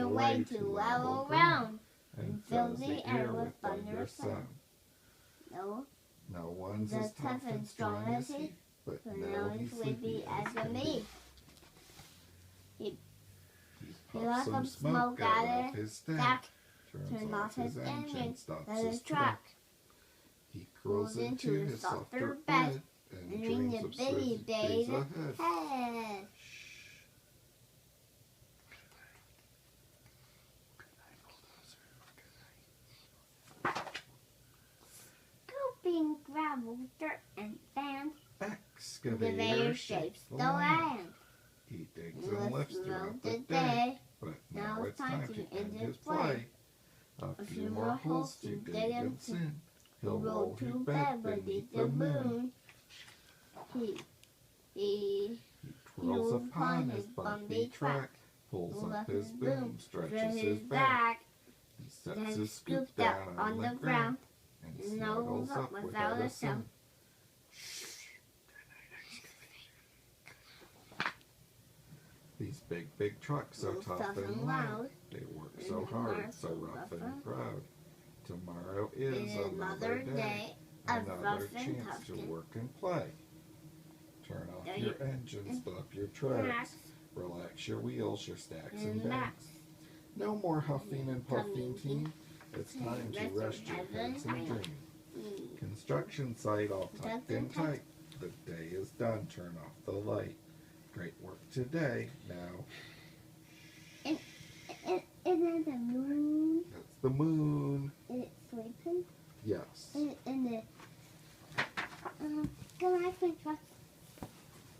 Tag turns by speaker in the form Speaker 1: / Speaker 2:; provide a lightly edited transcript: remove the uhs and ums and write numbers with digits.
Speaker 1: away to level ground and fills the air with thunder sound. No one's as tough and strong as he, but no, he's sleepy as can be. He puffs some smoke out of his stack, turns off his engine, stops his track. He curls into his softer bed and dreams of sweet days ahead. Scooping gravel, dirt, and sand, excavator shapes the land. He digs and lifts throughout the day, but now it's time to end his play. A few more holes to dig and soon he'll roll to bed beneath the moon. He twirls upon his bumpy track, pulls up his boom, stretches his back. He sets his scoop down on the ground and snuggles up without a sound. These big trucks so tough and loud. They work so hard, so rough and proud. Tomorrow is another day, another chance to work and play. Turn off your engine, stop your tracks, relax your wheels, your stacks and backs. No more huffing and puffing, team. It's time to rest your heads and dream. Construction site all tucked in tight. The day is done, turn off the light. Great work today. Now, isn't it the moon? That's the moon. Is it sleeping? Yes. And the good night,